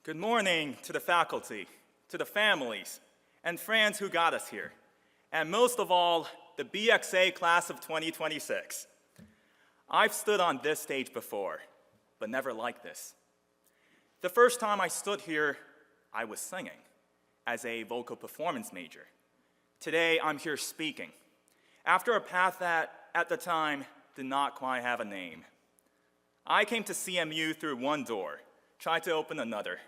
Good morning to the faculty, to the families, and friends who got us here, and most of all, the BXA class of 2026. I've stood on this stage before, but never like this. The first time I stood here, I was singing as a vocal performance major. Today, I'm here speaking, after a path that, at the time, did not quite have a name. I came to CMU through one door, tried to open another,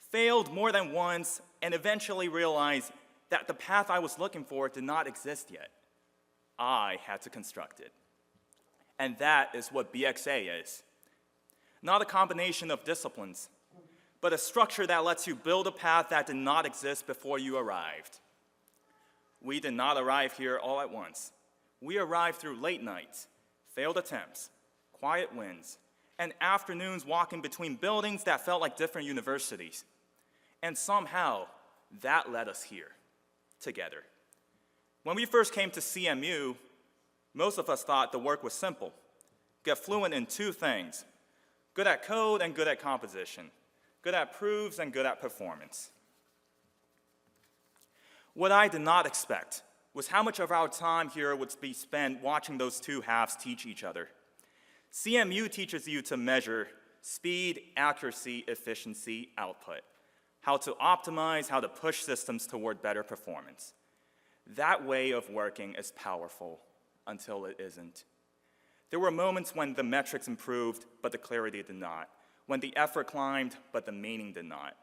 failed more than once, and eventually realized that the path I was looking for did not exist yet. I had to construct it. And that is what BXA is. Not a combination of disciplines, but a structure that lets you build a path that did not exist before you arrived. We did not arrive here all at once. We arrived through late nights, failed attempts, quiet wins, and afternoons walking between buildings that felt like different universities. And somehow, that led us here, together. When we first came to CMU, most of us thought the work was simple. Get fluent in two things: good at code and good at composition, good at proofs and good at performance. What I did not expect was how much of our time here would be spent watching those two halves teach each other. CMU teaches you to measure speed, accuracy, efficiency, output, how to optimize, how to push systems toward better performance. That way of working is powerful until it isn't. There were moments when the metrics improved, but the clarity did not, when the effort climbed, but the meaning did not.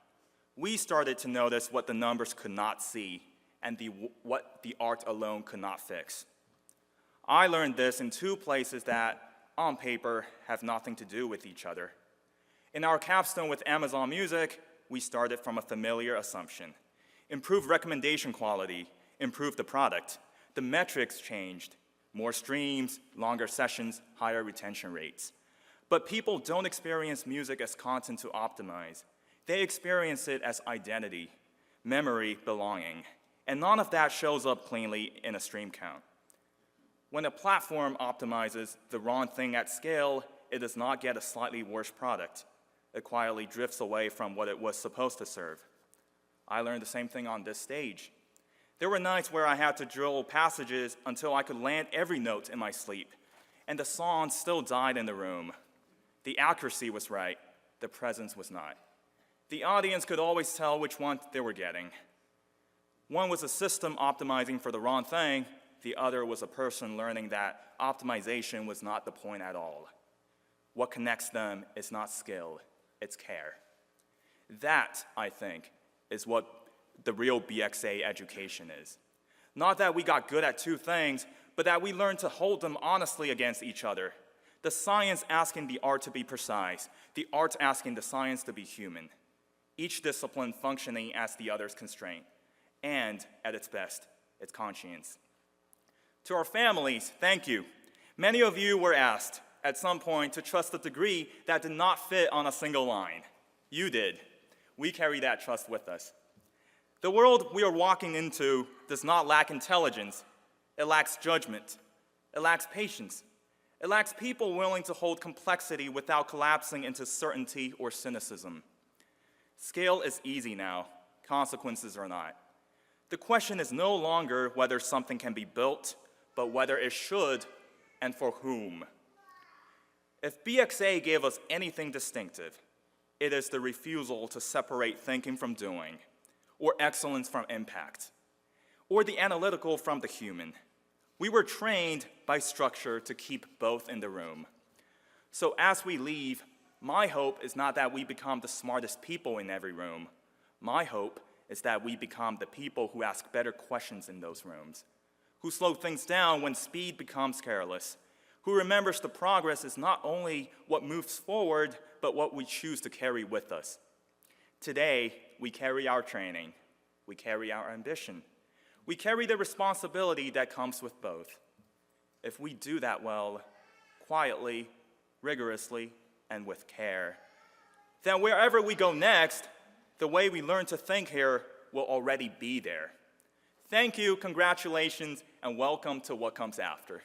We started to notice what the numbers could not see and what the art alone could not fix. I learned this in two places that, on paper, have nothing to do with each other. In our capstone with Amazon Music, we started from a familiar assumption: improve recommendation quality, improve the product. The metrics changed: more streams, longer sessions, higher retention rates. But people don't experience music as content to optimize. They experience it as identity, memory, belonging, and none of that shows up cleanly in a stream count. When a platform optimizes the wrong thing at scale, it does not get a slightly worse product. It quietly drifts away from what it was supposed to serve. I learned the same thing on this stage. There were nights where I had to drill passages until I could land every note in my sleep, and the song still died in the room. The accuracy was right, the presence was not. The audience could always tell which one they were getting. One was a system optimizing for the wrong thing, the other was a person learning that optimization was not the point at all. What connects them is not skill, it's care. That, I think, is what the real BXA education is. Not that we got good at two things, but that we learned to hold them honestly against each other. The science asking the art to be precise, the art asking the science to be human. Each discipline functioning as the other's constraint, and, at its best, its conscience. To our families, thank you. Many of you were asked, at some point, to trust a degree that did not fit on a single line. You did. We carry that trust with us. The world we are walking into does not lack intelligence. It lacks judgment. It lacks patience. It lacks people willing to hold complexity without collapsing into certainty or cynicism. Scale is easy now. Consequences are not. The question is no longer whether something can be built, but whether it should and for whom. If BXA gave us anything distinctive, it is the refusal to separate thinking from doing, or excellence from impact, or the analytical from the human. We were trained by structure to keep both in the room. So as we leave, my hope is not that we become the smartest people in every room. My hope is that we become the people who ask better questions in those rooms, who slow things down when speed becomes careless, who remembers the progress is not only what moves forward, but what we choose to carry with us. Today, we carry our training, we carry our ambition, we carry the responsibility that comes with both. If we do that well, quietly, rigorously, and with care, then wherever we go next, the way we learn to think here will already be there. Thank you, congratulations, and welcome to what comes after.